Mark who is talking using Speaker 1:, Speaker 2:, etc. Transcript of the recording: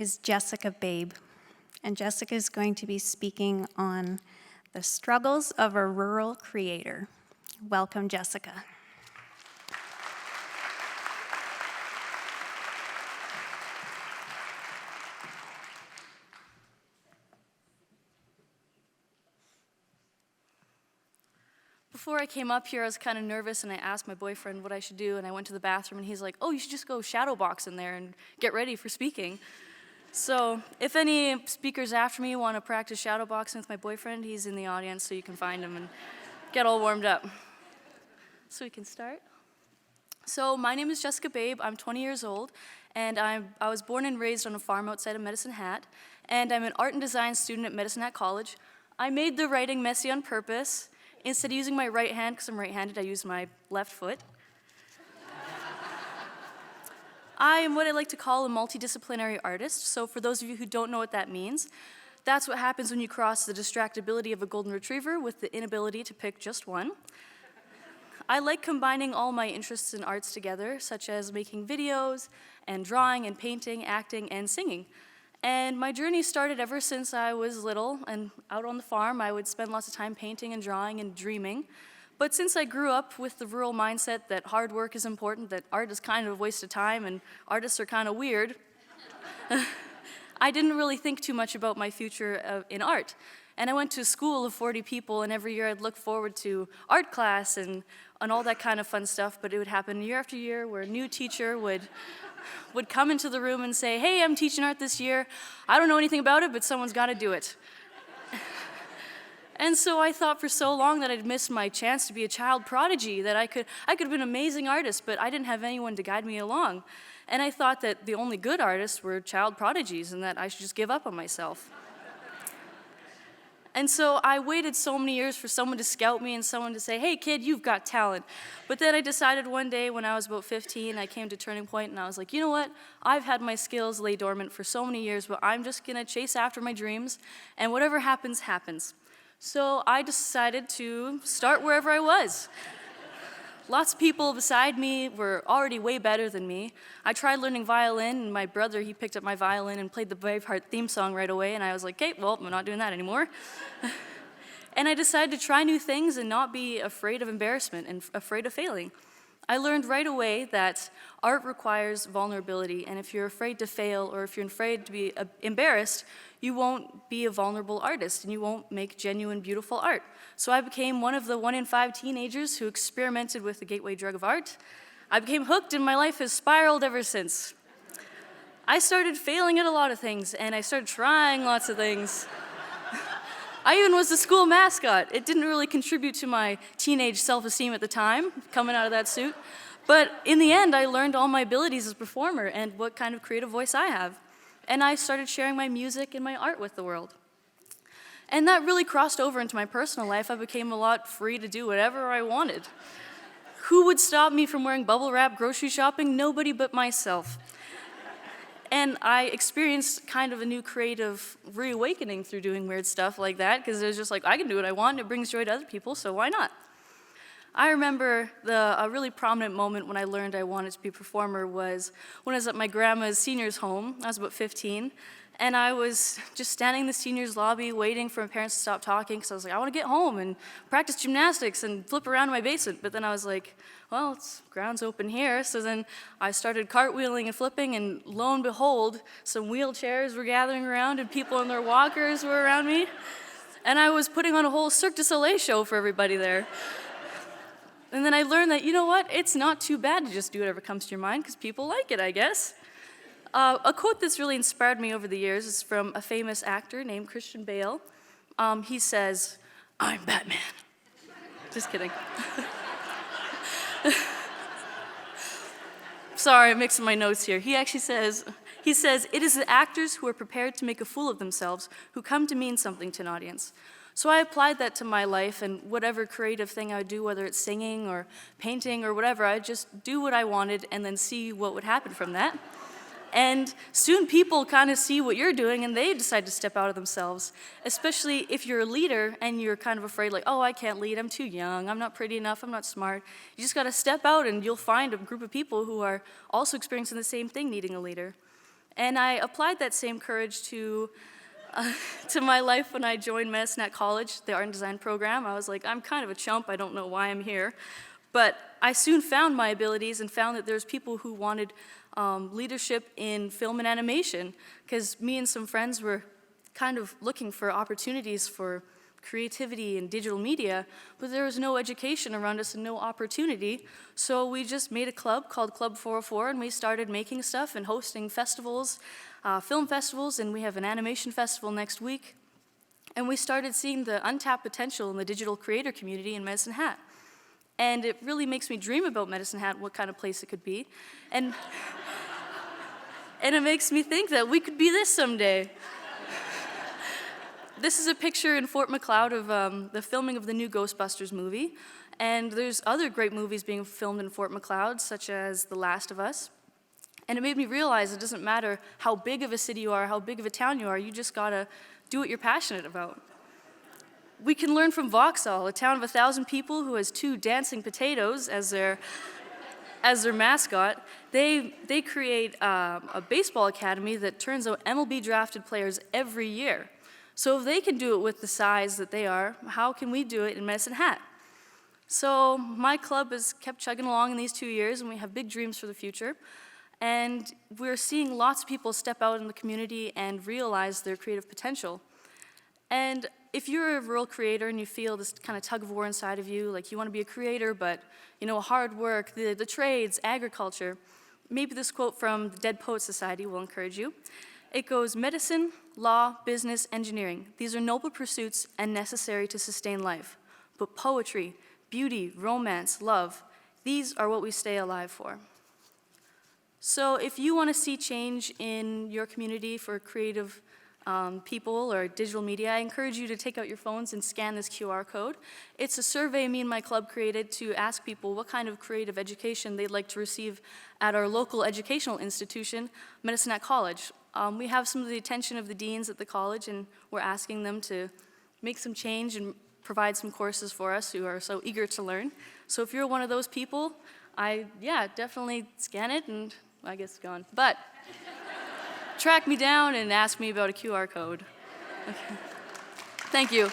Speaker 1: is Jessica Babe, and Jessica is going to be speaking on the struggles of a rural creator. Welcome, Jessica.
Speaker 2: Before I came up here, I was kind of nervous, and I asked my boyfriend what I should do, and I went to the bathroom, and he's like, oh, you should just go shadow box in there and get ready for speaking. So if any speakers after me want to practice shadow boxing with my boyfriend, he's in the audience, so you can find him and get all warmed up. So we can start. So my name is Jessica Babe. I'm 20 years old, and I was born and raised on a farm outside of Medicine Hat, and I'm an art and design student at Medicine Hat College. I made the writing messy on purpose. Instead of using my right hand, because I'm right-handed, I use my left foot. I am what I like to call a multidisciplinary artist, so for those of you who don't know what that means, that's what happens when you cross the distractibility of a golden retriever with the inability to pick just one. I like combining all my interests in arts together, such as making videos, and drawing, and painting, acting, and singing. And my journey started ever since I was little, and out on the farm, I would spend lots of time painting and drawing and dreaming. But since I grew up with the rural mindset that hard work is important, that art is kind of a waste of time, and artists are kind of weird, I didn't really think too much about my future in art. And I went to a school of 40 people, and every year I'd look forward to art class and all that kind of fun stuff, but it would happen year after year where a new teacher would come into the room and say, hey, I'm teaching art this year. I don't know anything about it, but someone's got to do it. And so I thought for so long that I'd missed my chance to be a child prodigy, that I could have been an amazing artist, but I didn't have anyone to guide me along. And I thought that the only good artists were child prodigies and that I should just give up on myself. And so I waited so many years for someone to scout me and someone to say, hey, kid, you've got talent. But then I decided one day when I was about 15, I came to Turning Point, and I was like, you know what? I've had my skills lay dormant for so many years, but I'm just going to chase after my dreams, and whatever happens, happens. So I decided to start wherever I was. Lots of people beside me were already way better than me. I tried learning violin, and my brother, he picked up my violin and played the Braveheart theme song right away, and I was like, okay, well, I'm not doing that anymore. And I decided to try new things and not be afraid of embarrassment and afraid of failing. I learned right away that art requires vulnerability, and if you're afraid to fail or if you're afraid to be embarrassed, you won't be a vulnerable artist and you won't make genuine, beautiful art. So I became one of the 1 in 5 teenagers who experimented with the gateway drug of art. I became hooked and my life has spiraled ever since. I started failing at a lot of things and I started trying lots of things. I even was the school mascot. It didn't really contribute to my teenage self-esteem at the time, coming out of that suit. But in the end, I learned all my abilities as a performer and what kind of creative voice I have. And I started sharing my music and my art with the world. And that really crossed over into my personal life. I became a lot free to do whatever I wanted. Who would stop me from wearing bubble wrap grocery shopping? Nobody but myself. And I experienced kind of a new creative reawakening through doing weird stuff like that, because it was just like, I can do what I want, it brings joy to other people, so why not? I remember a really prominent moment when I learned I wanted to be a performer was when I was at my grandma's seniors home. I was about 15, and I was just standing in the seniors lobby waiting for my parents to stop talking, because I was like, I want to get home and practice gymnastics and flip around in my basement. But then I was like, well, ground's open here. So then I started cartwheeling and flipping, and lo and behold, some wheelchairs were gathering around and people in their walkers were around me. And I was putting on a whole Cirque du Soleil show for everybody there. And then I learned that, you know what, it's not too bad to just do whatever comes to your mind, because people like it, I guess. A quote that's really inspired me over the years is from a famous actor named Christian Bale. He says, I'm Batman. Just kidding. Sorry, I'm mixing my notes here. He actually says, it is the actors who are prepared to make a fool of themselves who come to mean something to an audience. So I applied that to my life, and whatever creative thing I would do, whether it's singing or painting or whatever, I'd just do what I wanted and then see what would happen from that. And soon people kind of see what you're doing and they decide to step out of themselves, especially if you're a leader and you're kind of afraid like, oh, I can't lead, I'm too young, I'm not pretty enough, I'm not smart. You just got to step out and you'll find a group of people who are also experiencing the same thing, needing a leader. And I applied that same courage to my life when I joined Medicine Hat College, the art and design program. I was like, I'm kind of a chump, I don't know why I'm here. But I soon found my abilities and found that there's people who wanted leadership in film and animation, because me and some friends were kind of looking for opportunities for creativity in digital media, but there was no education around us and no opportunity. So we just made a club called Club 404, and we started making stuff and hosting festivals, film festivals, and we have an animation festival next week. And we started seeing the untapped potential in the digital creator community in Medicine Hat. And it really makes me dream about Medicine Hat, what kind of place it could be. And it makes me think that we could be this someday. This is a picture in Fort Macleod of the filming of the new Ghostbusters movie. And there's other great movies being filmed in Fort Macleod, such as The Last of Us. And it made me realize it doesn't matter how big of a city you are, how big of a town you are, you just gotta do what you're passionate about. We can learn from Vauxhall, a town of 1,000 people who has 2 dancing potatoes as their mascot. They create a baseball academy that turns out MLB drafted players every year. So if they can do it with the size that they are, how can we do it in Medicine Hat? So my club has kept chugging along in these 2 years, and we have big dreams for the future. And we're seeing lots of people step out in the community and realize their creative potential. And if you're a rural creator and you feel this kind of tug of war inside of you, like you want to be a creator, but hard work, the trades, agriculture, maybe this quote from the Dead Poets Society will encourage you. It goes, medicine, law, business, engineering. These are noble pursuits and necessary to sustain life. But poetry, beauty, romance, love, these are what we stay alive for. So if you want to see change in your community for creative people or digital media, I encourage you to take out your phones and scan this QR code. It's a survey me and my club created to ask people what kind of creative education they'd like to receive at our local educational institution, Medicine Hat College. We have some of the attention of the deans at the college, and we're asking them to make some change and provide some courses for us who are so eager to learn. So if you're one of those people, definitely scan it, and I guess it's gone. But track me down and ask me about a QR code. Okay. Thank you.